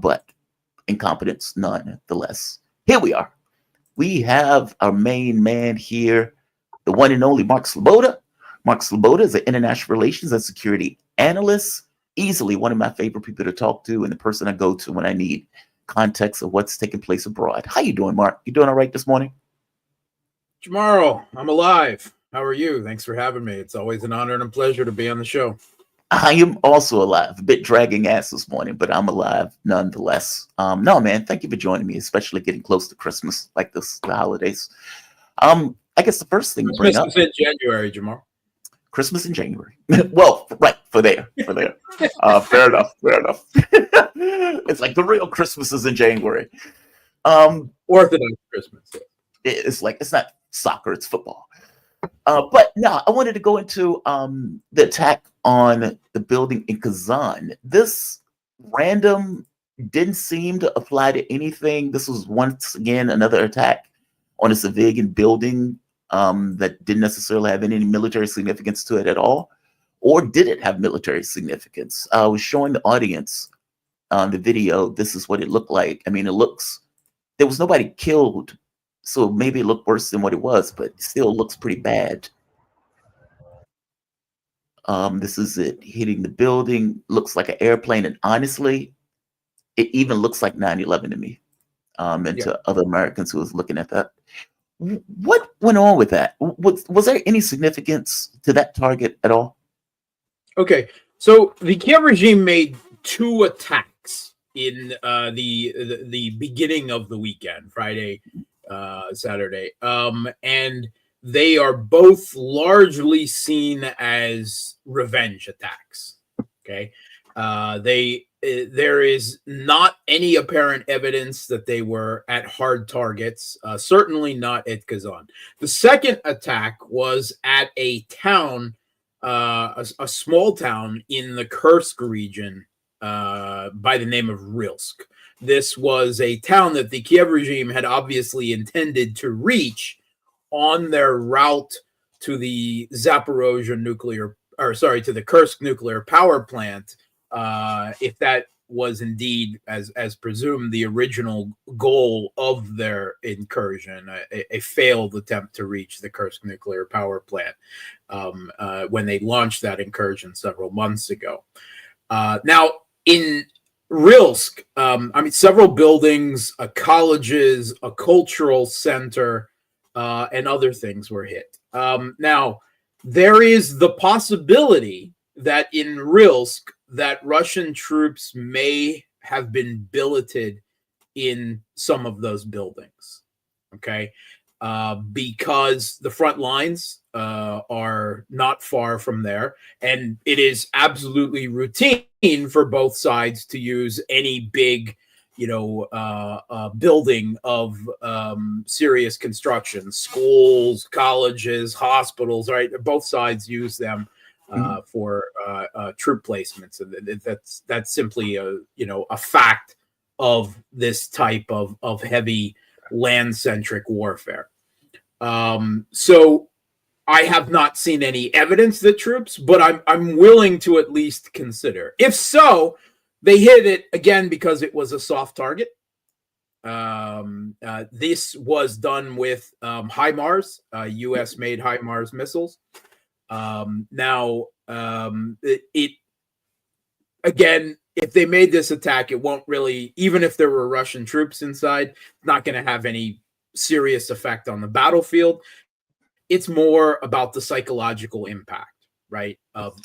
but incompetence nonetheless. Here we are. We have our main man here, the one and only Mark Sleboda. Mark Sleboda is an international relations and security analyst, easily one of my favorite people to talk to and the person I go to when I need context of what's taking place abroad. How you doing, Mark? You doing all right this morning? Jamarl, I'm alive. How are you? Thanks for having me. It's always an honor and a pleasure to be on the show. I am also alive, a bit dragging ass this morning, but I'm alive nonetheless. No, man, thank you for joining me, especially getting close to Christmas like this, the holidays. I guess the first thing to bring up is in January, Jamarl. Christmas in January. Well, right, for there. Fair enough. It's like the real Christmas is in January. Orthodox Christmas. It's like, it's not soccer, it's football. But no, I wanted to go into the attack on the building in Kazan. This random didn't seem to apply to anything. This was once again another attack on a civilian building that didn't necessarily have any military significance to it at all. Or did it have military significance? I was showing the audience on the video, this is what it looked like. I mean, there was nobody killed, so maybe it looked worse than what it was, but it still looks pretty bad. This is it hitting the building, looks like an airplane, and honestly, it even looks like 9/11 to me, and to other Americans who was looking at that. What went on with that? Was there any significance to that target at all? Okay, so the Kiev regime made 2 attacks in the beginning of the weekend, Friday, Saturday, and they are both largely seen as revenge attacks. Okay, there is not any apparent evidence that they were at hard targets, certainly not at Kazan. The second attack was at a town, a small town in the Kursk region by the name of Rilsk. This was a town that the Kiev regime had obviously intended to reach on their route to the Zaporozhye to the Kursk nuclear power plant, if that was indeed, as presumed, the original goal of their incursion, a failed attempt to reach the Kursk nuclear power plant when they launched that incursion several months ago. Now, in Rilsk, several buildings, colleges, a cultural center, and other things were hit. Now, there is the possibility that in Rilsk, that Russian troops may have been billeted in some of those buildings, okay? Because the front lines are not far from there, and it is absolutely routine for both sides to use any big, building of serious construction, schools, colleges, hospitals, right? Both sides use them for troop placements, and that's simply a fact of this type of heavy land-centric warfare. So I have not seen any evidence that troops, but I'm willing to at least consider. If so, they hit it again because it was a soft target. This was done with HIMARS, U.S.-made HIMARS missiles. Now, again, if they made this attack, it won't really, even if there were Russian troops inside, not going to have any serious effect on the battlefield. It's more about the psychological impact, right, of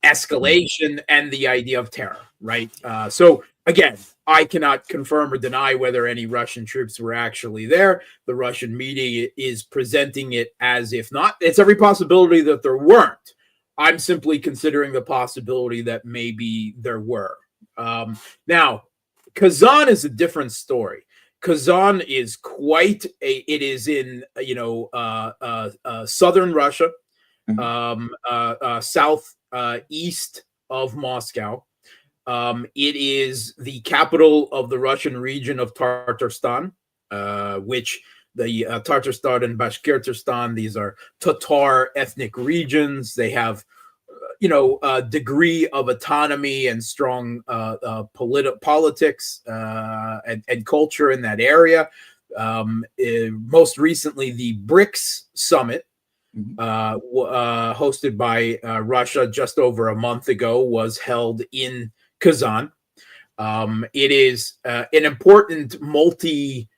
escalation and the idea of terror, right? So again, I cannot confirm or deny whether any Russian troops were actually there. The Russian media is presenting it as if not. It's every possibility that there weren't. I'm simply considering the possibility that maybe there were. Now, Kazan is a different story. Kazan is it is in, southern Russia, southeast of Moscow. It is the capital of the Russian region of Tatarstan, which the Tatarstan and Bashkortostan, these are Tatar ethnic regions. They have degree of autonomy and strong politics and culture in that area. Most recently, the BRICS summit, hosted by Russia just over a month ago, was held in Kazan. It is an important multi-ethnic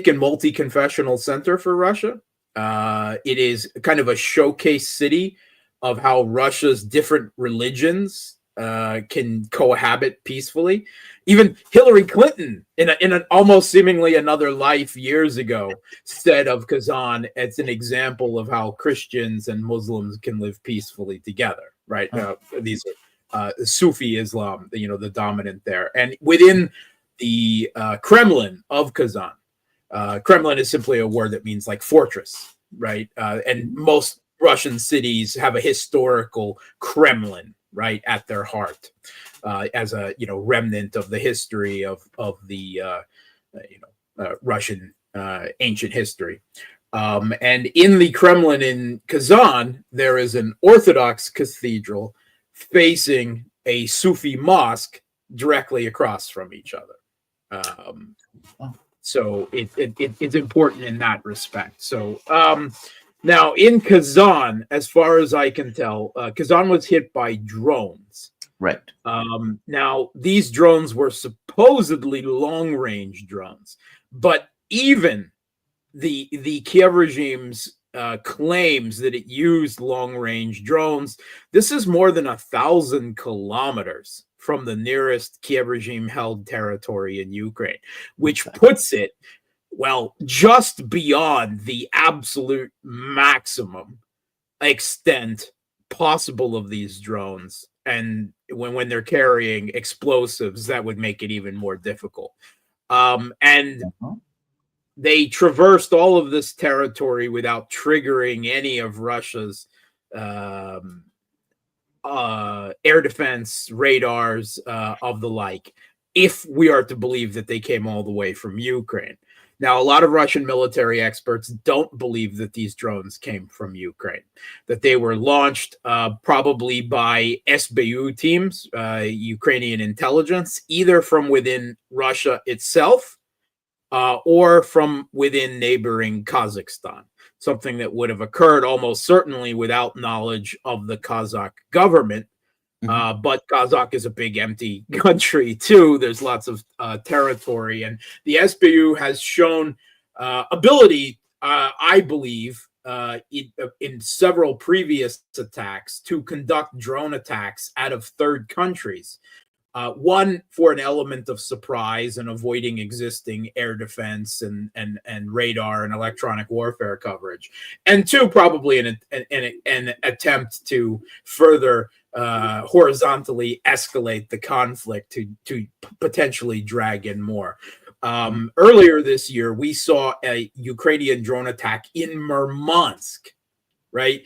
and multi-confessional center for Russia. It is kind of a showcase city of how Russia's different religions can cohabit peacefully. Even Hillary Clinton, in an almost seemingly another life years ago, said of Kazan, it's an example of how Christians and Muslims can live peacefully together. Right? These are Sufi Islam, the dominant there, and within the Kremlin of Kazan. Kremlin is simply a word that means like fortress, right? And most Russian cities have a historical Kremlin, right, at their heart, as a remnant of the history of the Russian ancient history. And in the Kremlin in Kazan, there is an Orthodox cathedral facing a Sufi mosque directly across from each other. So it's important in that respect. So now in Kazan, as far as I can tell, Kazan was hit by drones. Right. Now these drones were supposedly long-range drones, but even the Kiev regime's claims that it used long-range drones. This is more than 1,000 kilometers from the nearest Kiev regime-held territory in Ukraine, which puts it, well, just beyond the absolute maximum extent possible of these drones. And when they're carrying explosives, that would make it even more difficult. They traversed all of this territory without triggering any of Russia's air defense radars of the like, if we are to believe that they came all the way from Ukraine. Now, a lot of Russian military experts don't believe that these drones came from Ukraine, that they were launched probably by SBU teams, Ukrainian intelligence, either from within Russia itself or from within neighboring Kazakhstan, something that would have occurred almost certainly without knowledge of the Kazakh government. But Kazakh is a big empty country too. There's lots of territory, and the SBU has shown ability, I believe, in several previous attacks to conduct drone attacks out of third countries. One, for an element of surprise and avoiding existing air defense and radar and electronic warfare coverage, and two, probably an attempt to further horizontally escalate the conflict to potentially drag in more. Earlier this year, we saw a Ukrainian drone attack in Murmansk, right?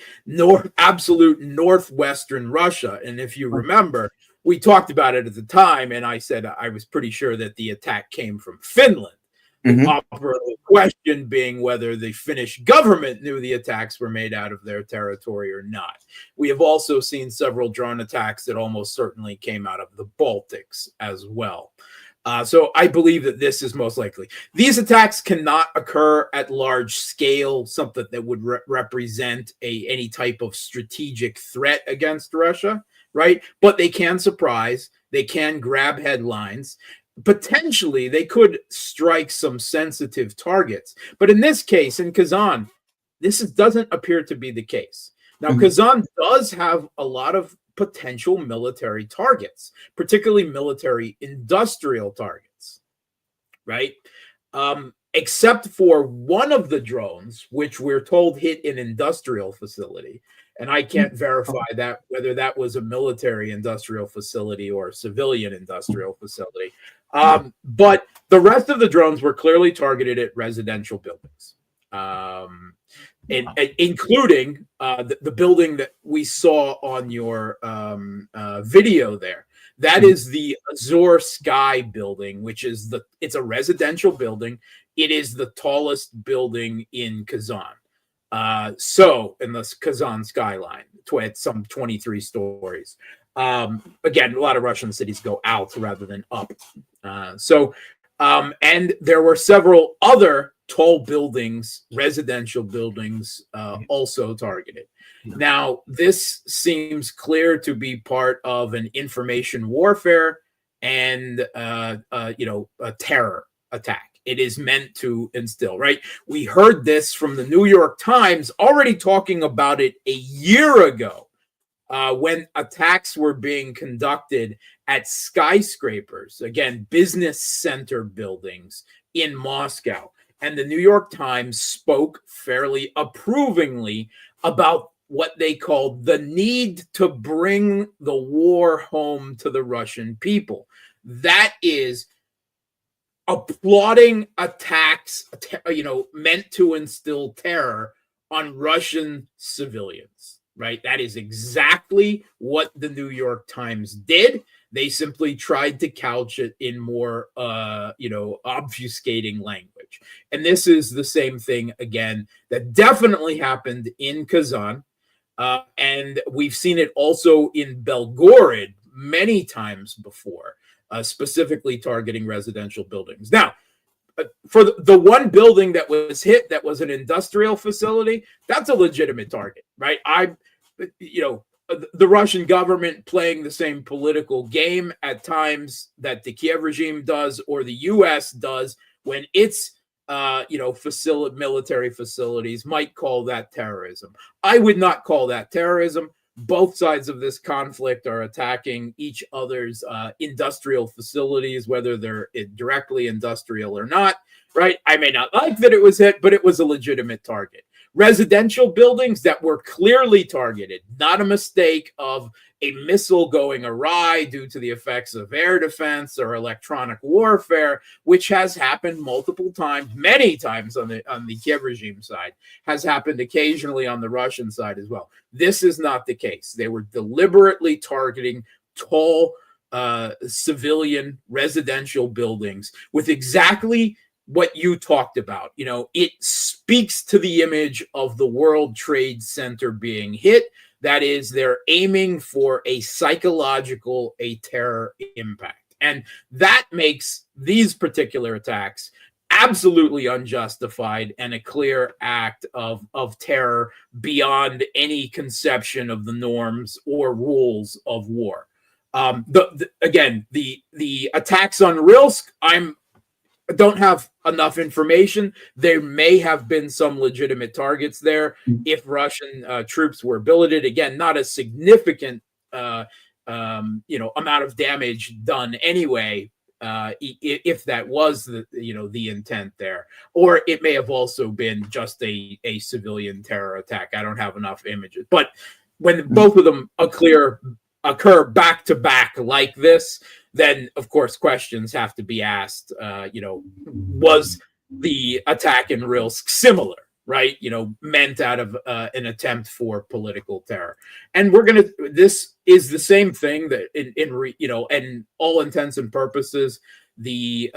Absolute northwestern Russia. And if you remember, we talked about it at the time, and I said I was pretty sure that the attack came from Finland. The question being whether the Finnish government knew the attacks were made out of their territory or not. We have also seen several drone attacks that almost certainly came out of the Baltics as well. So I believe that this is most likely. These attacks cannot occur at large scale, something that would represent any type of strategic threat against Russia, right? But they can surprise, they can grab headlines. Potentially, they could strike some sensitive targets. But in this case, in Kazan, doesn't appear to be the case. Now, Kazan does have a lot of potential military targets, particularly military industrial targets, right? Except for one of the drones, which we're told hit an industrial facility. And I can't verify that, whether that was a military industrial facility or a civilian industrial facility. But the rest of the drones were clearly targeted at residential buildings, including the building that we saw on your video there. That is the Azure Sky building, which is it's a residential building. It is the tallest building in Kazan. So in the Kazan skyline, some 23 stories. Again, a lot of Russian cities go out rather than up. And there were several other tall buildings, residential buildings, also targeted. Now, this seems clear to be part of an information warfare and a terror attack. It is meant to instill, right? We heard this from the New York Times already talking about it a year ago, when attacks were being conducted at skyscrapers, again, business center buildings in Moscow. And the New York Times spoke fairly approvingly about what they called the need to bring the war home to the Russian people. That is applauding attacks, meant to instill terror on Russian civilians, right? That is exactly what the New York Times did. They simply tried to couch it in more, obfuscating language. And this is the same thing, again, that definitely happened in Kazan. And we've seen it also in Belgorod many times before, specifically targeting residential buildings. Now, for the one building that was hit, that was an industrial facility, that's a legitimate target, right? The Russian government playing the same political game at times that the Kiev regime does, or the U.S. does when its military facilities, might call that terrorism. I would not call that terrorism. Both sides of this conflict are attacking each other's industrial facilities, whether they're directly industrial or not, right? I may not like that it was hit, but it was a legitimate target. Residential buildings that were clearly targeted, not a mistake of a missile going awry due to the effects of air defense or electronic warfare, which has happened multiple times, many times on the Kiev regime side, has happened occasionally on the Russian side as well. This is not the case. They were deliberately targeting tall civilian residential buildings with exactly what you talked about. It speaks to the image of the World Trade Center being hit. That is, they're aiming for a psychological, a terror impact. And that makes these particular attacks absolutely unjustified and a clear act of terror beyond any conception of the norms or rules of war. Again, the attacks on Rilsk, don't have enough information. There may have been some legitimate targets there if Russian troops were billeted. Again, not a significant amount of damage done anyway, if that was the intent there. Or it may have also been just a civilian terror attack. I don't have enough images. But when both of them occur back to back like this, then of course questions have to be asked. Was the attack in Rilsk similar, right? Meant out of an attempt for political terror. And this is the same thing that in all intents and purposes, the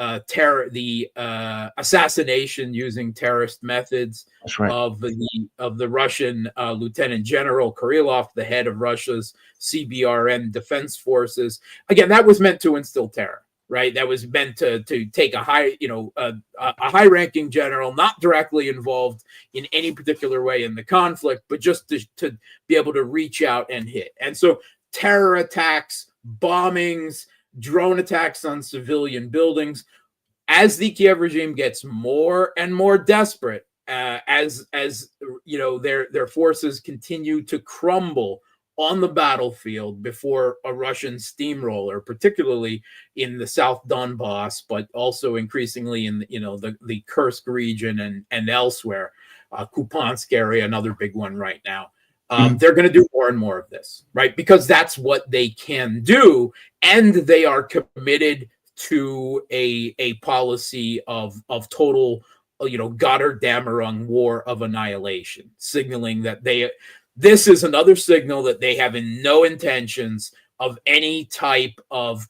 assassination using terrorist methods of the Russian Lieutenant General Kirillov, the head of Russia's CBRN defense forces. Again, that was meant to instill terror, right? That was meant to take a high-ranking general, not directly involved in any particular way in the conflict, but just to be able to reach out and hit. And so terror attacks, bombings, drone attacks on civilian buildings, as the Kiev regime gets more and more desperate, as their forces continue to crumble on the battlefield before a Russian steamroller, particularly in the South Donbass, but also increasingly in the Kursk region and elsewhere, Kupiansk area, another big one right now. They're going to do more and more of this, right? Because that's what they can do, and they are committed to a policy of total, Gotterdammerung war of annihilation, signaling that this is another signal that they have no intentions of any type of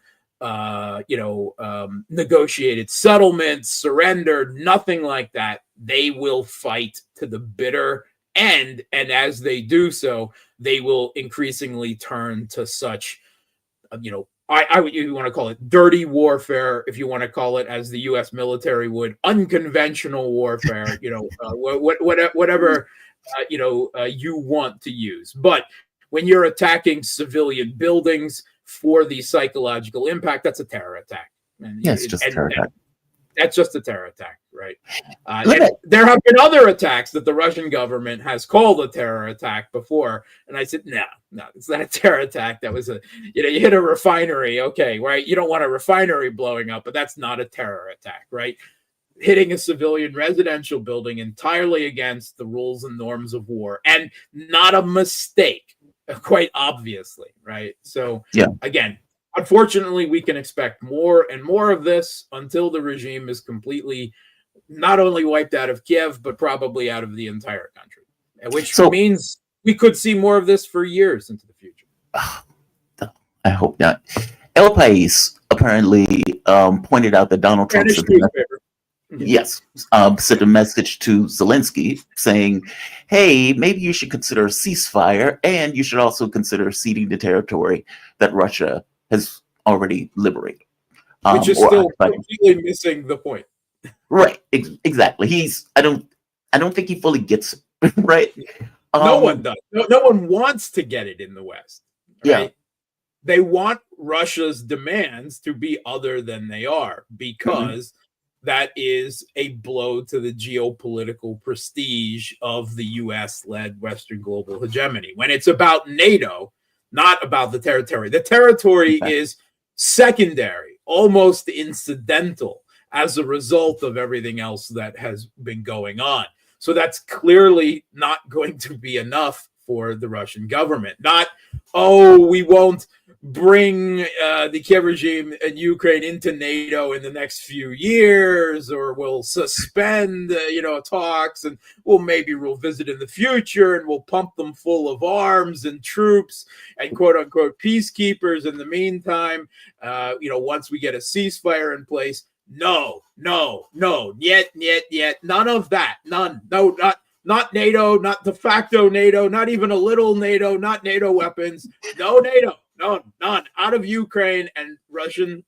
negotiated settlement, surrender, nothing like that. They will fight to the bitter And as they do so, they will increasingly turn to such, I would, you want to call it dirty warfare, if you want to call it, as the U.S. military would, unconventional warfare, whatever you want to use. But when you're attacking civilian buildings for the psychological impact, that's a terror attack. Yes, just terror attack. That's just a terror attack, right? And there have been other attacks that the Russian government has called a terror attack before, and I said, no, it's not a terror attack. That was you hit a refinery, okay, right? You don't want a refinery blowing up, but that's not a terror attack, right? Hitting a civilian residential building entirely against the rules and norms of war, and not a mistake, quite obviously, right? So, again, unfortunately, we can expect more and more of this until the regime is completely not only wiped out of Kiev, but probably out of the entire country, which means we could see more of this for years into the future. I hope not. El País apparently pointed out that Donald Trump sent a message to Zelensky saying, hey, maybe you should consider a ceasefire, and you should also consider ceding the territory that Russia has already liberated, which is still completely missing the point. Right, exactly. I don't think he fully gets it, right? No one does. No one wants to get it in the West. Right? Yeah, they want Russia's demands to be other than they are, because that is a blow to the geopolitical prestige of the U.S.-led Western global hegemony. When it's about NATO, not about the territory. The territory is secondary, almost incidental, as a result of everything else that has been going on. So that's clearly not going to be enough for the Russian government. Not, we won't bring the Kiev regime and Ukraine into NATO in the next few years, or we'll suspend, talks, and we'll maybe revisit in the future, and we'll pump them full of arms and troops and quote unquote peacekeepers in the meantime. Once we get a ceasefire in place, no, yet, none of that, none, no, not NATO, not de facto NATO, not even a little NATO, not NATO weapons, no NATO. No, none out of Ukraine, and Russian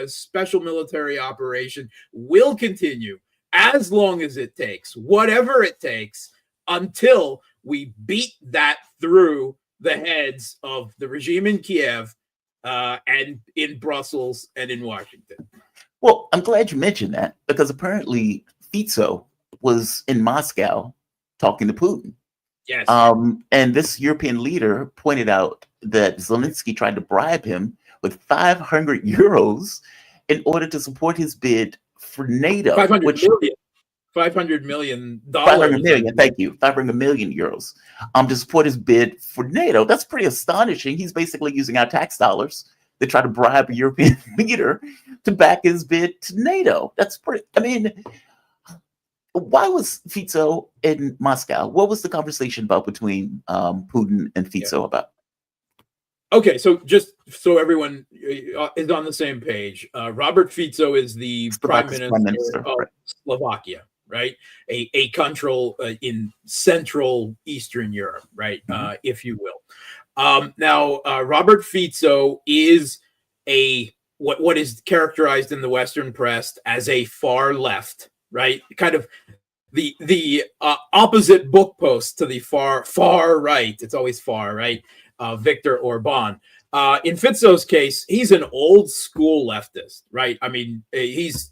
special military operation will continue as long as it takes, whatever it takes, until we beat that through the heads of the regime in Kiev and in Brussels and in Washington. Well, I'm glad you mentioned that, because apparently Fito was in Moscow talking to Putin. Yes. And this European leader pointed out that Zelensky tried to bribe him with 500 euros in order to support his bid for NATO. 500 million. $500 million. Thank you. 500 million euros to support his bid for NATO. That's pretty astonishing. He's basically using our tax dollars to try to bribe a European leader to back his bid to NATO. That's pretty, why was Fito in Moscow? What was the conversation about between Putin and Fito about? Okay, so just so everyone is on the same page, Robert Fico is the Prime Minister of Slovakia, right? A country in Central Eastern Europe, right? If you will. Now, Robert Fico is what is characterized in the Western press as a far left, right? Kind of the opposite book post to the far right. It's always far, right? Viktor Orban. In Fitzo's case, he's an old school leftist, right? I mean, he's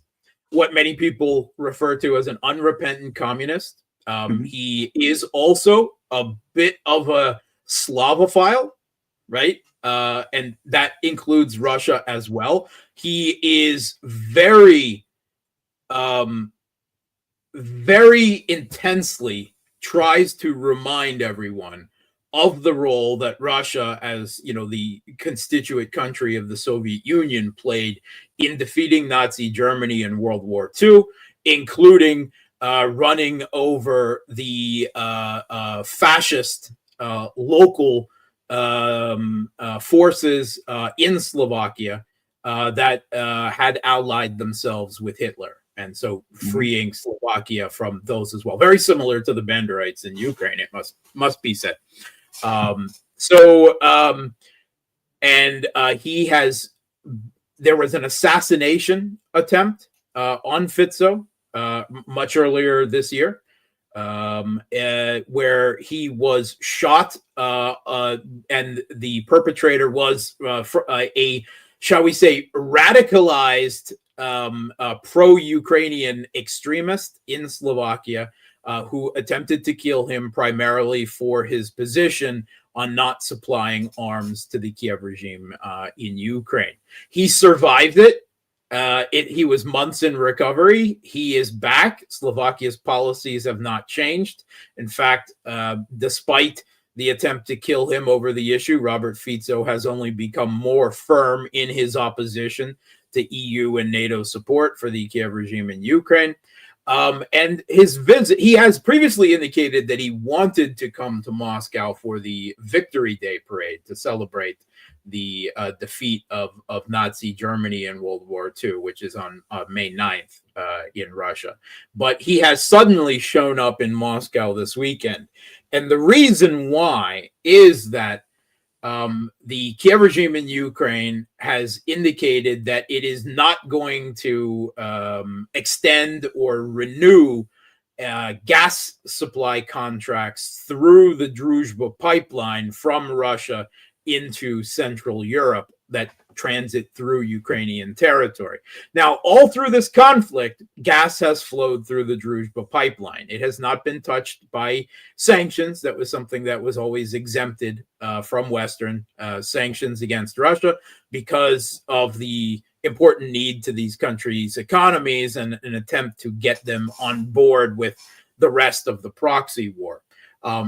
what many people refer to as an unrepentant communist. He is also a bit of a Slavophile, right? And that includes Russia as well. He is very intensely tries to remind everyone of the role that Russia, as the constituent country of the Soviet Union, played in defeating Nazi Germany in World War II, including running over the fascist local forces in Slovakia that had allied themselves with Hitler. and so freeing Slovakia from those as well. Very similar to the Banderites in Ukraine, it must be said. There was an assassination attempt on Fito much earlier this year, where he was shot, and the perpetrator was shall we say, radicalized pro-Ukrainian extremist in Slovakia, who attempted to kill him primarily for his position on not supplying arms to the Kiev regime in Ukraine. He survived it. He was months in recovery. He is back. Slovakia's policies have not changed. In fact, despite the attempt to kill him over the issue, Robert Fico has only become more firm in his opposition to EU and NATO support for the Kiev regime in Ukraine. And his visit, he has previously indicated that he wanted to come to Moscow for the Victory Day parade to celebrate the defeat of Nazi Germany in World War II, which is on May 9th in Russia. But he has suddenly shown up in Moscow this weekend. And the reason why is that the Kiev regime in Ukraine has indicated that it is not going to extend or renew gas supply contracts through the Druzhba pipeline from Russia into Central Europe that transit through Ukrainian territory. Now, all through this conflict, gas has flowed through the Druzhba pipeline. It has not been touched by sanctions. That was something that was always exempted from Western sanctions against Russia because of the important need to these countries' economies and an attempt to get them on board with the rest of the proxy war.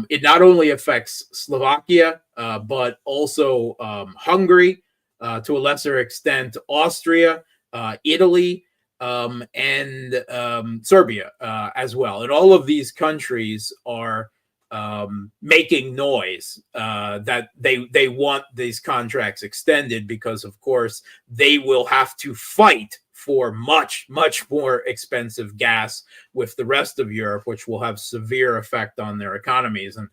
It not only affects Slovakia, but also Hungary, to a lesser extent, Austria, Italy, and Serbia as well. And all of these countries are making noise that they want these contracts extended because, of course, they will have to fight for much, much more expensive gas with the rest of Europe, which will have severe effect on their economies. And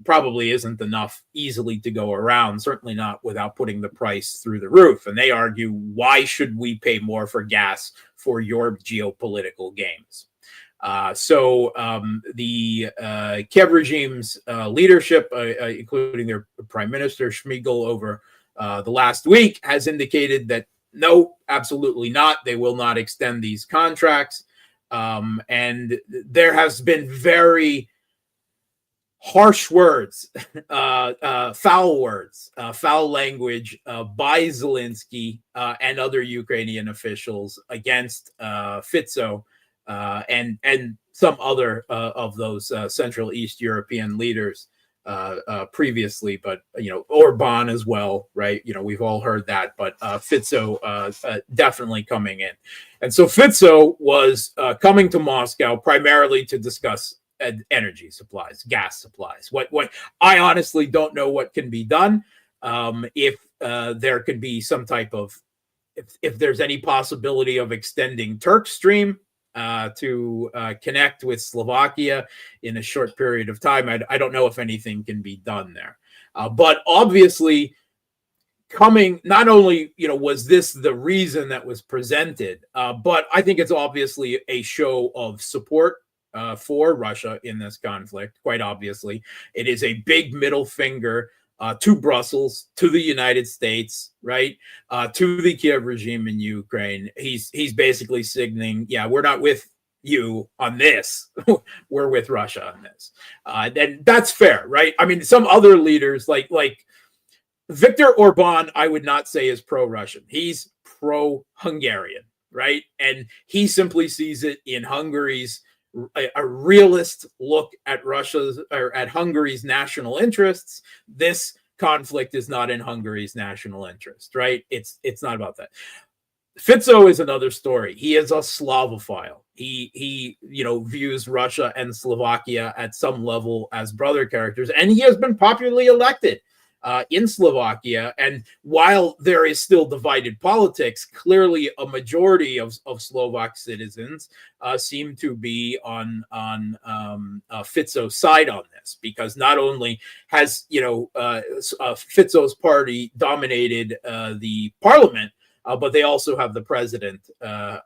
probably isn't enough easily to go around, certainly not without putting the price through the roof. And they argue, why should we pay more for gas for your geopolitical games? So the Kiev regime's leadership, including their prime minister, Shmyhal, over the last week, has indicated that no, absolutely not. They will not extend these contracts. And there has been very harsh words, foul words, foul language by Zelensky and other Ukrainian officials against Fito and some other of those Central East European leaders previously, but Orban as well, right? We've all heard that, but Fito definitely coming in. And so Fito was coming to Moscow primarily to discuss energy supplies, gas supplies. What I honestly don't know what can be done. If there could be some type of, if there's any possibility of extending Turk Stream to connect with Slovakia in a short period of time, I don't know if anything can be done there. But obviously, coming, not only was this the reason that was presented, but I think it's obviously a show of support for Russia in this conflict. Quite obviously, it is a big middle finger to Brussels, to the United States, right? To the Kiev regime in Ukraine. He's basically signaling, yeah, we're not with you on this. We're with Russia on this. And that's fair, right? I mean, some other leaders like Viktor Orban, I would not say is pro-Russian. He's pro-Hungarian, right? And he simply sees it in Hungary's a realist look at Russia's or at Hungary's national interests. This conflict is not in Hungary's national interest, right? It's not about that. Fito is another story. He is a Slavophile. He views Russia and Slovakia at some level as brother characters, and he has been popularly elected in Slovakia. And while there is still divided politics, clearly a majority of Slovak citizens seem to be on Fico's side on this, because not only has Fico's party dominated the parliament, but they also have the president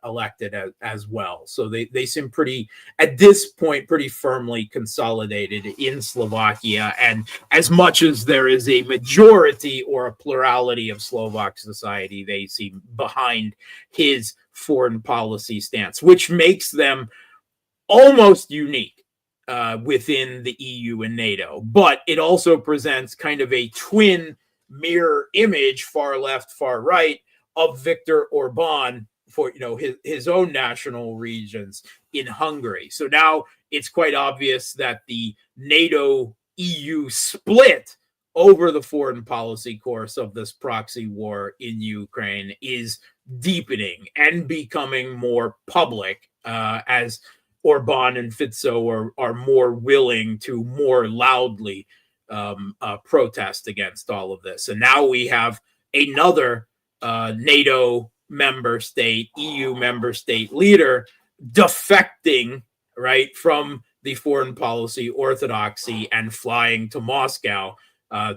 elected as well. So they seem at this point, pretty firmly consolidated in Slovakia. And as much as there is a majority or a plurality of Slovak society, they seem behind his foreign policy stance, which makes them almost unique within the EU and NATO. But it also presents kind of a twin mirror image, far left, far right, of Viktor Orban for his own national regions in Hungary. So now it's quite obvious that the NATO EU split over the foreign policy course of this proxy war in Ukraine is deepening and becoming more public as Orban and Fico are more willing to more loudly protest against all of this. And now we have another NATO member state, EU member state leader defecting, right, from the foreign policy orthodoxy and flying to Moscow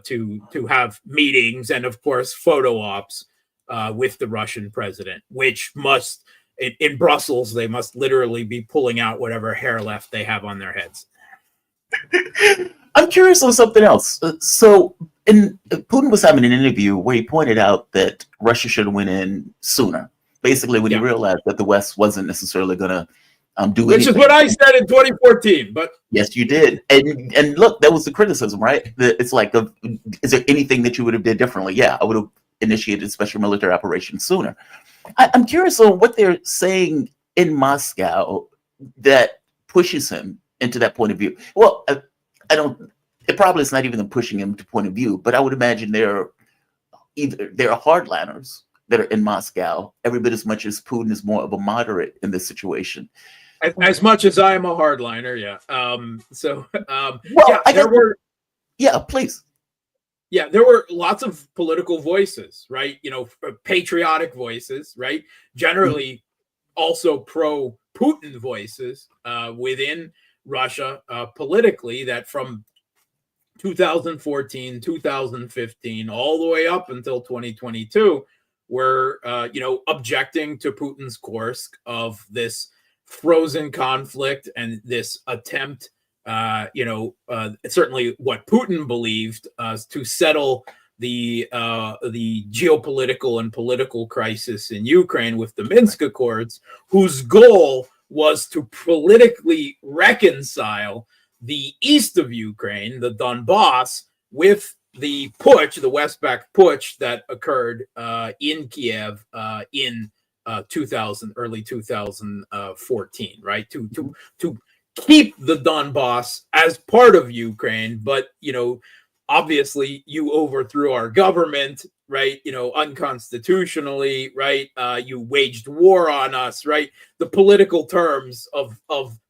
to have meetings and, of course, photo ops with the Russian president, which must, in Brussels, they must literally be pulling out whatever hair left they have on their heads. I'm curious on something else. Putin was having an interview where he pointed out that Russia should have went in sooner. Basically, when he realized that the West wasn't necessarily going to do Which anything. is what I said in 2014. But yes, you did. And look, that was the criticism, right? It's like, is there anything that you would have did differently? Yeah, I would have initiated special military operations sooner. I'm curious on what they're saying in Moscow that pushes him into that point of view. Well, it probably is not even them pushing him to point of view, but I would imagine there are hardliners that are in Moscow every bit as much as Putin is more of a moderate in this situation. As much as I am a hardliner, yeah. Please. Yeah, there were lots of political voices, right? Patriotic voices, right? Generally, also pro-Putin voices within Russia politically, that from 2014, 2015, all the way up until 2022, were objecting to Putin's course of this frozen conflict and this attempt, certainly what Putin believed to settle the geopolitical and political crisis in Ukraine with the Minsk Accords, whose goal was to politically reconcile the east of Ukraine, the Donbass, with the putsch, the Westback putsch that occurred in Kiev in early 2014, right? To keep the Donbass as part of Ukraine, but obviously you overthrew our government, right? Unconstitutionally, right? You waged war on us, right? The political terms of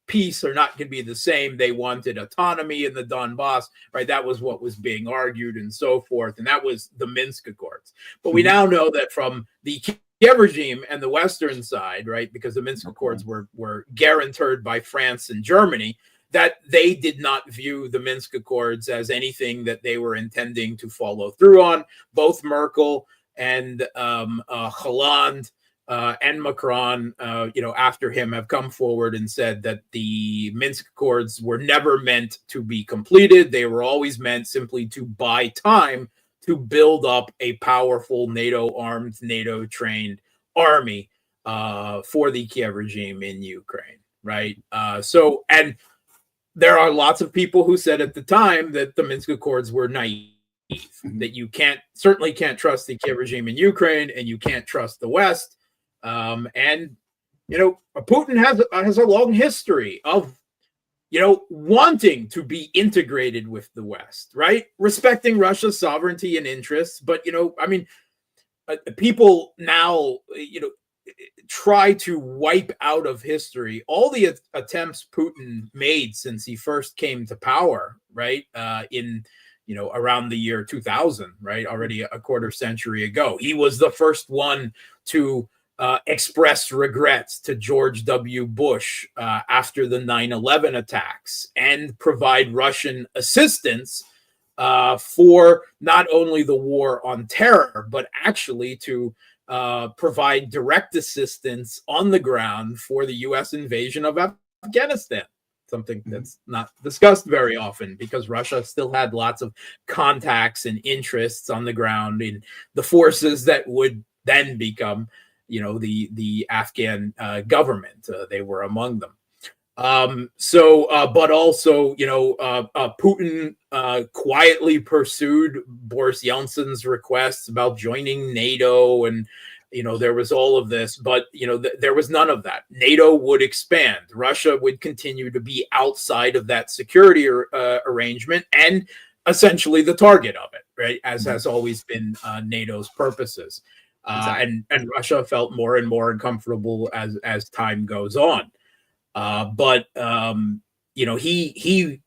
peace are not going to be the same. They wanted autonomy in the Donbass, right? That was what was being argued and so forth. And that was the Minsk Accords. But we now know that from the Kiev regime and the Western side, right? Because the Minsk Accords were guaranteed by France and Germany, that they did not view the Minsk Accords as anything that they were intending to follow through on. Both Merkel and Hollande and Macron, after him, have come forward and said that the Minsk Accords were never meant to be completed. They were always meant simply to buy time to build up a powerful NATO-armed, NATO-trained army for the Kiev regime in Ukraine, right? And there are lots of people who said at the time that the Minsk Accords were naive, that you certainly can't trust the Kiev regime in Ukraine, and you can't trust the West. Putin has a long history of, wanting to be integrated with the West, right? Respecting Russia's sovereignty and interests. But, people now, try to wipe out of history all the attempts Putin made since he first came to power, right? In around the year 2000, right? Already a quarter century ago. He was the first one to express regrets to George W. Bush after the 9/11 attacks and provide Russian assistance for not only the war on terror, but actually to provide direct assistance on the ground for the U.S. invasion of Afghanistan. Something that's not discussed very often because Russia still had lots of contacts and interests on the ground in the forces that would then become, the Afghan government. They were among them. But also, Putin quietly pursued Boris Yeltsin's requests about joining NATO, and there was all of this, but there was none of that. NATO would expand. Russia would continue to be outside of that security arrangement and essentially the target of it, right? As has always been NATO's purposes. And Russia felt more and more uncomfortable as time goes on. But he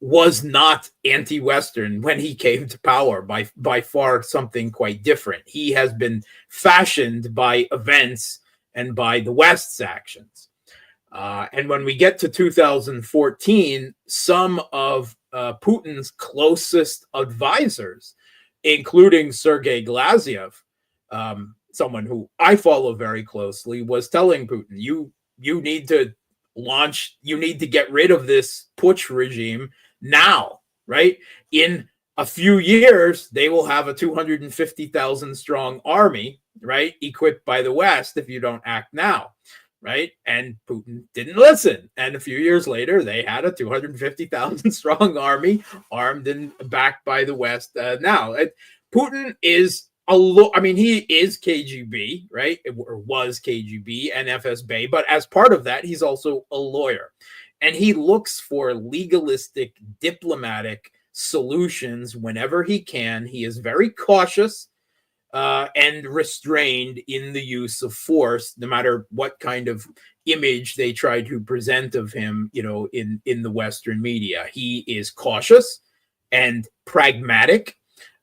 was not anti-Western when he came to power. By far, something quite different. He has been fashioned by events and by the West's actions. And when we get to 2014, some of Putin's closest advisors, including Sergei Glaziev, someone who I follow very closely, was telling Putin, you need to get rid of this putsch regime now, right? In a few years, they will have a 250,000 strong army, right? Equipped by the West if you don't act now, right? And Putin didn't listen. And a few years later, they had a 250,000 strong army armed and backed by the West now. Putin is he is KGB, right? Or was KGB and FSB, but as part of that, he's also a lawyer. And he looks for legalistic, diplomatic solutions whenever he can. He is very cautious and restrained in the use of force, no matter what kind of image they try to present of him, in the Western media. He is cautious and pragmatic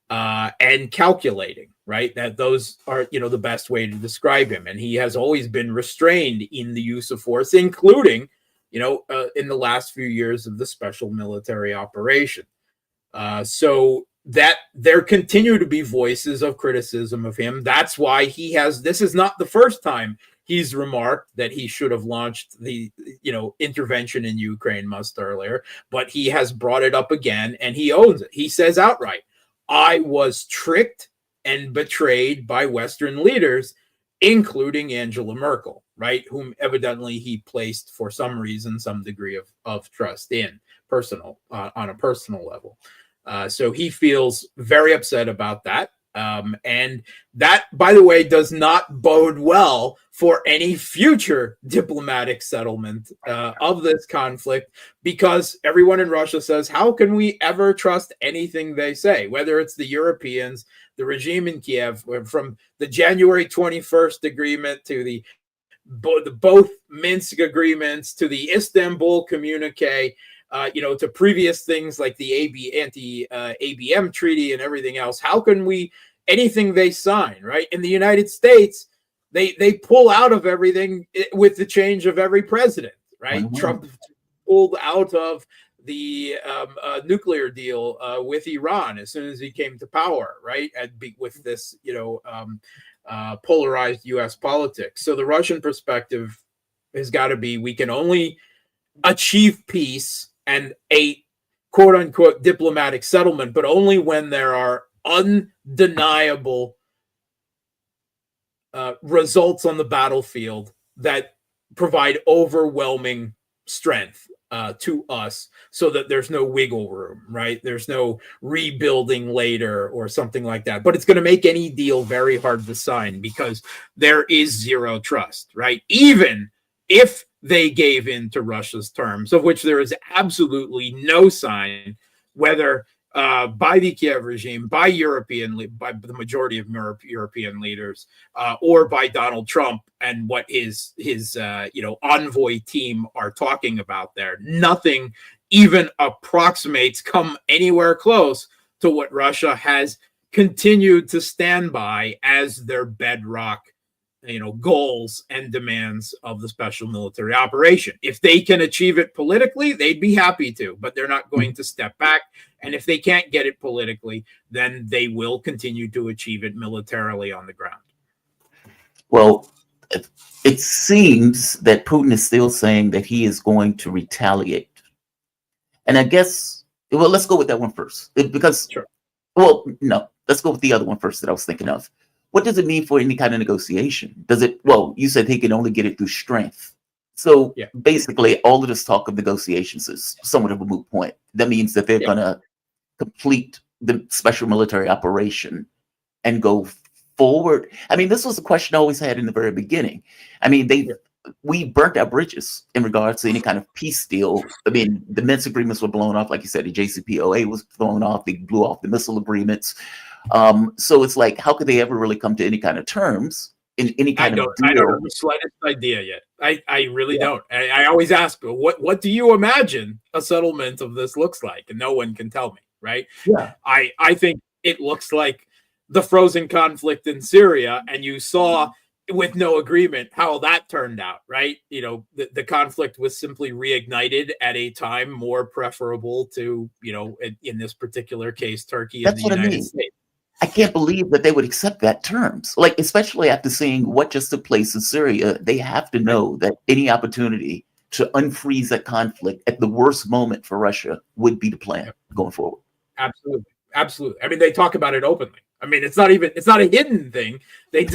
and calculating. Right, that those are the best way to describe him, and he has always been restrained in the use of force, including in the last few years of the special military operation. So that there continue to be voices of criticism of him. That's why this is not the first time he's remarked that he should have launched the intervention in Ukraine much earlier, but he has brought it up again, and he owns it. He says outright, "I was tricked and betrayed by Western leaders, including Angela Merkel," right? Whom evidently he placed for some reason, some degree of trust in on a personal level. So he feels very upset about that. And that, by the way, does not bode well for any future diplomatic settlement of this conflict, because everyone in Russia says, how can we ever trust anything they say, whether it's the Europeans, the regime in Kiev, from the January 21st agreement to the both Minsk agreements to the Istanbul communique, to previous things like the anti-ABM treaty and everything else. How can anything they sign, right? In the United States, they pull out of everything with the change of every president, right? Mm-hmm. Trump pulled out of the nuclear deal with Iran as soon as he came to power, right? With this, polarized U.S. politics. So the Russian perspective has got to be, we can only achieve peace and a quote unquote diplomatic settlement, but only when there are undeniable results on the battlefield that provide overwhelming strength to us, so that there's no wiggle room, right? There's no rebuilding later or something like that. But it's going to make any deal very hard to sign because there is zero trust, right? Even if they gave in to Russia's terms, of which there is absolutely no sign, whether by the Kiev regime, by the majority of European leaders, or by Donald Trump and what his envoy team are talking about there. Nothing even approximates, come anywhere close to what Russia has continued to stand by as their bedrock, goals and demands of the special military operation. If they can achieve it politically, they'd be happy to, but they're not going to step back. And if they can't get it politically, then they will continue to achieve it militarily on the ground. Well, it seems that Putin is still saying that he is going to retaliate. And I guess, well, let's go with that one first. Because, sure. Well, no, let's go with the other one first that I was thinking of. What does it mean for any kind of negotiation? Well, you said he can only get it through strength. So basically, all of this talk of negotiations is somewhat of a moot point. That means that they're going to complete the special military operation and go forward. I mean, this was a question I always had in the very beginning. I mean, we burnt our bridges in regards to any kind of peace deal. I mean, the Minsk agreements were blown off. Like you said, the JCPOA was thrown off. They blew off the missile agreements. So it's like, how could they ever really come to any kind of terms in any kind of deal? I don't have the slightest idea yet. I really don't. I always ask, what do you imagine a settlement of this looks like? And no one can tell me, right? Yeah. I think it looks like the frozen conflict in Syria, and you saw with no agreement how that turned out, right? The conflict was simply reignited at a time more preferable to, in this particular case, Turkey and the United States. I can't believe that they would accept that terms, like, especially after seeing what just took place in Syria. They have to know that any opportunity to unfreeze that conflict at the worst moment for Russia would be the plan going forward. Absolutely. I mean, they talk about it openly. I mean, it's not a hidden thing. They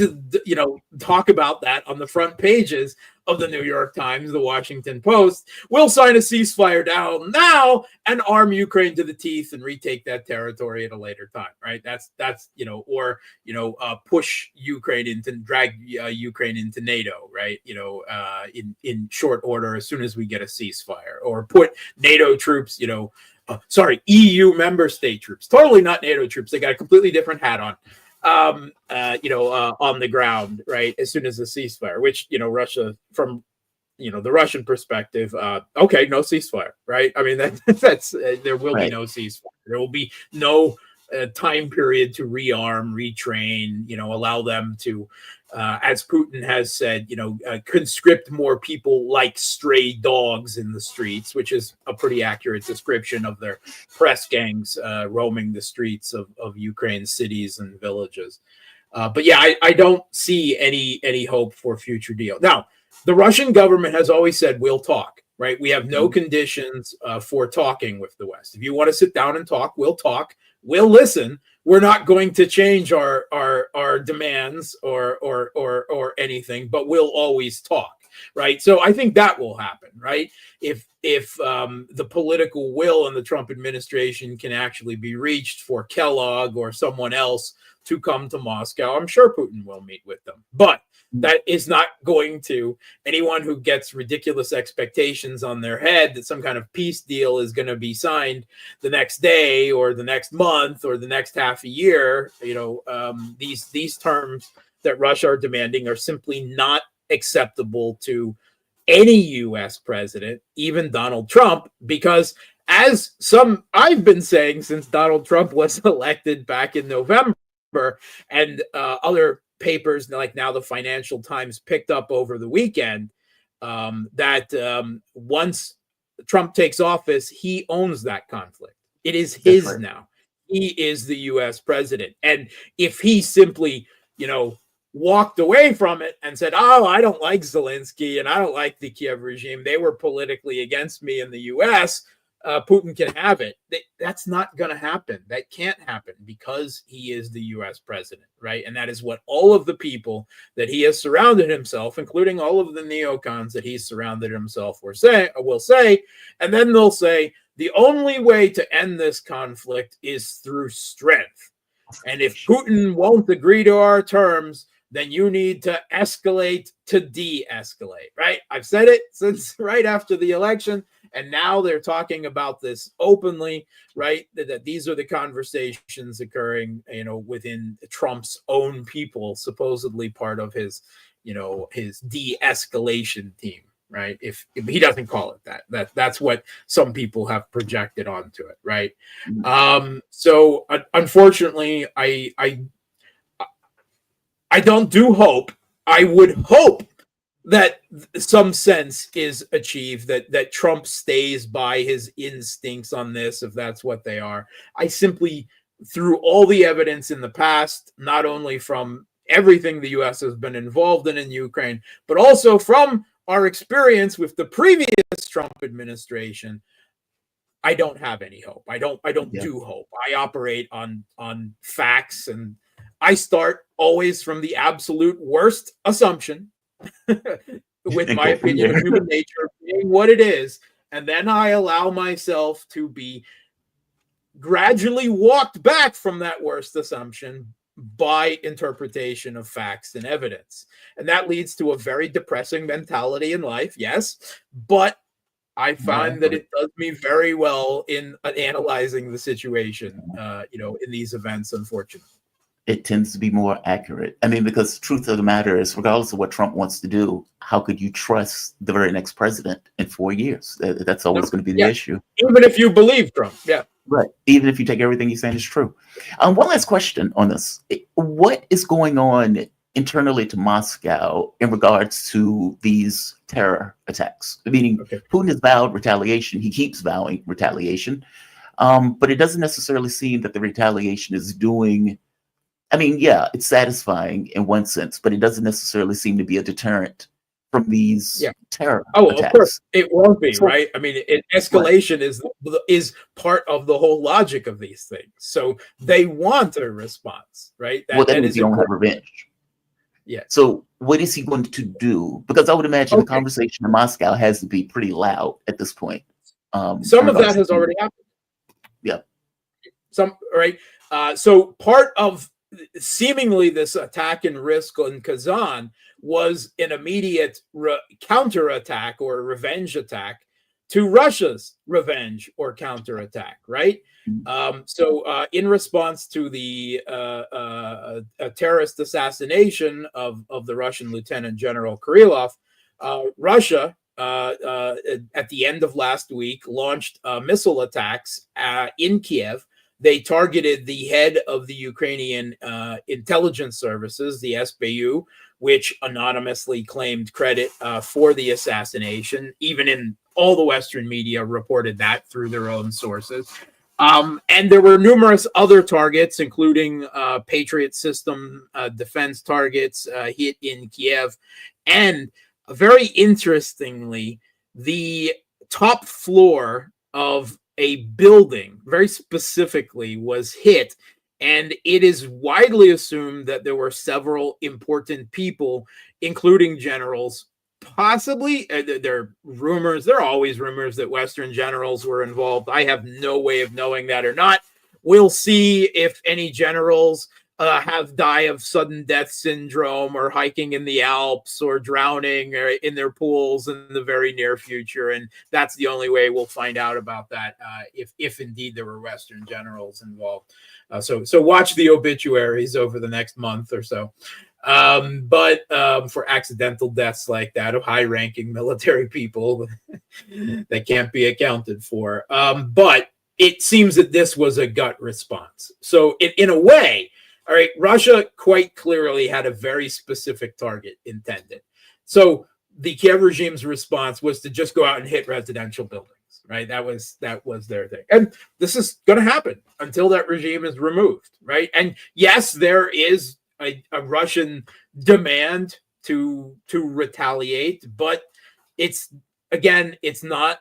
talk about that on the front pages of the New York Times, the Washington Post. We'll sign a ceasefire down now and arm Ukraine to the teeth and retake that territory at a later time, right? That's push Ukraine drag Ukraine into NATO, right? In short order as soon as we get a ceasefire, or put NATO troops, EU member state troops, totally not NATO troops. They got a completely different hat on, on the ground, right? As soon as the ceasefire, which, Russia, from, the Russian perspective, okay, no ceasefire, right? I mean, that's there will be no ceasefire. There will be no time period to rearm, retrain, allow them to, as Putin has said, conscript more people like stray dogs in the streets, which is a pretty accurate description of their press gangs roaming the streets of Ukraine's cities and villages. But yeah, I don't see any hope for future deal. Now, the Russian government has always said, we'll talk, right? We have no conditions for talking with the West. If you want to sit down and talk, we'll talk. We'll listen. We're not going to change our demands or anything, but we'll always talk, right? So I think that will happen, right? If the political will in the Trump administration can actually be reached for Kellogg or someone else to come to Moscow, I'm sure Putin will meet with them. But that is not going to, anyone who gets ridiculous expectations on their head that some kind of peace deal is going to be signed the next day or the next month or the next half a year, these terms that Russia are demanding are simply not acceptable to any U.S. president, even Donald Trump, because as I've been saying since Donald Trump was elected back in November, and other papers like now the Financial Times picked up over the weekend, that once Trump takes office, he owns that conflict. It is his now. He is the U.S. president. And if he simply, walked away from it and said, oh, I don't like Zelensky and I don't like the Kiev regime, they were politically against me in the U.S., Putin can have it. That's not going to happen. That can't happen because he is the U.S. president, right? And that is what all of the people that he has surrounded himself, including all of the neocons that he's surrounded himself will say, and then they'll say, the only way to end this conflict is through strength. And if Putin won't agree to our terms, then you need to escalate to de-escalate, right? I've said it since right after the election. And now they're talking about this openly, right? That these are the conversations occurring, within Trump's own people, supposedly part of his, his de-escalation team. right? If he doesn't call it that's what some people have projected onto it, right? So unfortunately, I don't do hope. I would hope that some sense is achieved, that Trump stays by his instincts on this, if that's what they are. I simply, through all the evidence in the past, not only from everything the U.S. has been involved in Ukraine, but also from our experience with the previous Trump administration, I don't have any hope. I don't do hope. I operate on facts, and I start always from the absolute worst assumption, with my opinion of human nature being what it is, and then I allow myself to be gradually walked back from that worst assumption by interpretation of facts and evidence. And that leads to a very depressing mentality in life, yes, but I find that it does me very well in analyzing the situation, in these events, unfortunately. It tends to be more accurate. I mean, because the truth of the matter is, regardless of what Trump wants to do, how could you trust the very next president in 4 years? That's always going to be the issue. Even if you believe Trump, Right. Even if you take everything he's saying is true. One last question on this. What is going on internally to Moscow in regards to these terror attacks? Meaning, Putin has vowed retaliation. He keeps vowing retaliation. But it doesn't necessarily seem that the retaliation is doing... I mean, yeah, it's satisfying in one sense, but it doesn't necessarily seem to be a deterrent from these terror attacks. Of course it won't be, right? I mean, escalation is part of the whole logic of these things. So they want a response, right? That means you don't have revenge. Yeah. So what is he going to do? Because I would imagine the conversation in Moscow has to be pretty loud at this point. Some of that has already happened. Yeah. So part of seemingly this attack and risk in Kazan was an immediate counterattack or revenge attack to Russia's revenge or counterattack, right? So in response to the terrorist assassination of the Russian Lieutenant General Kirillov, Russia at the end of last week launched missile attacks in Kiev. They targeted the head of the Ukrainian intelligence services, the SBU, which anonymously claimed credit for the assassination. Even in all the Western media reported that through their own sources. And there were numerous other targets, including Patriot system defense targets hit in Kiev. And very interestingly, the top floor of a building, very specifically, was hit, and it is widely assumed that there were several important people, including generals, possibly. There are rumors, there are always rumors that Western generals were involved. I have no way of knowing that or not. We'll see if any generals die of sudden death syndrome or hiking in the Alps or drowning or in their pools in the very near future. And that's the only way we'll find out about that, if indeed there were Western generals involved. So watch the obituaries over the next month or so. But for accidental deaths like that of high-ranking military people that can't be accounted for. But it seems that this was a gut response. So in a way, all right, Russia quite clearly had a very specific target intended. So the Kiev regime's response was to just go out and hit residential buildings, right? That was their thing. And this is going to happen until that regime is removed, right? And yes, there is a Russian demand to retaliate, but it's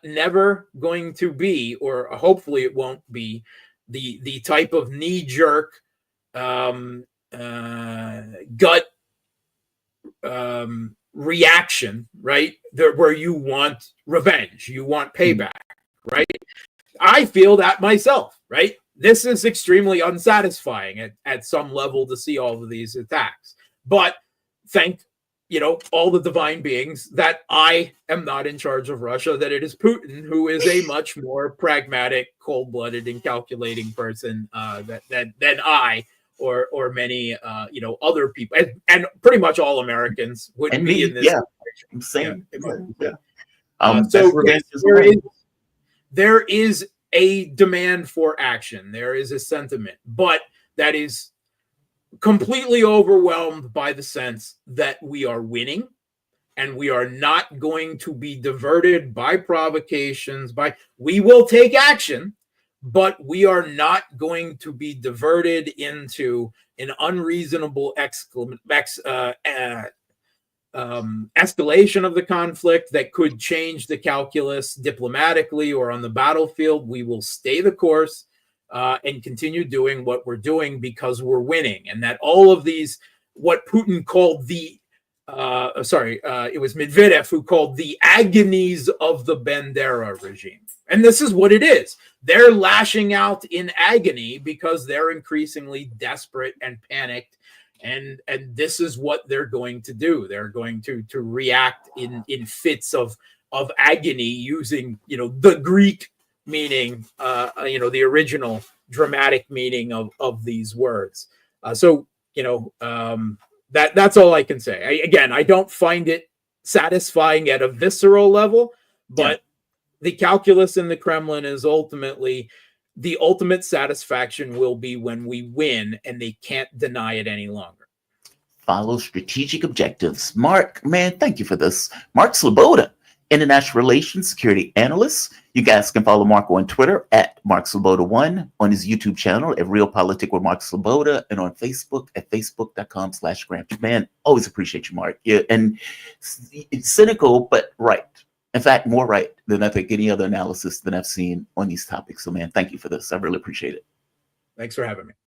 never going to be, or hopefully it won't be, the type of knee-jerk gut reaction, right? Where you want revenge, you want payback, right? I feel that myself, right? This is extremely unsatisfying at some level to see all of these attacks. But thank all the divine beings that I am not in charge of Russia, that it is Putin who is a much more pragmatic, cold-blooded, and calculating person than I or many other people, and pretty much all Americans would be in this situation. Same. Yeah. That's So revenge yes, as well. there is a demand for action. There is a sentiment, but that is completely overwhelmed by the sense that we are winning and we are not going to be diverted by provocations. We will take action, but we are not going to be diverted into an unreasonable escalation of the conflict that could change the calculus diplomatically or on the battlefield. We will stay the course and continue doing what we're doing because we're winning. And that all of these, what Putin called it was Medvedev who called the agonies of the Bandera regime. And this is what it is. They're lashing out in agony because they're increasingly desperate and panicked. And this is what they're going to do. They're going to react in fits of agony using, the Greek meaning, the original dramatic meaning of these words. That's all I can say. I don't find it satisfying at a visceral level, but the calculus in the Kremlin is ultimately the ultimate satisfaction will be when we win, and they can't deny it any longer. Follow strategic objectives. Mark, man, thank you for this. Mark Sleboda, International Relations Security Analyst. You guys can follow Mark on Twitter at Mark Sleboda1, on his YouTube channel at Real Politic with Mark Sleboda, and on Facebook at facebook.com/Grant. Man, always appreciate you, Mark. Yeah, and it's cynical, but right. In fact, more right than I think any other analysis that I've seen on these topics. So, man, thank you for this. I really appreciate it. Thanks for having me.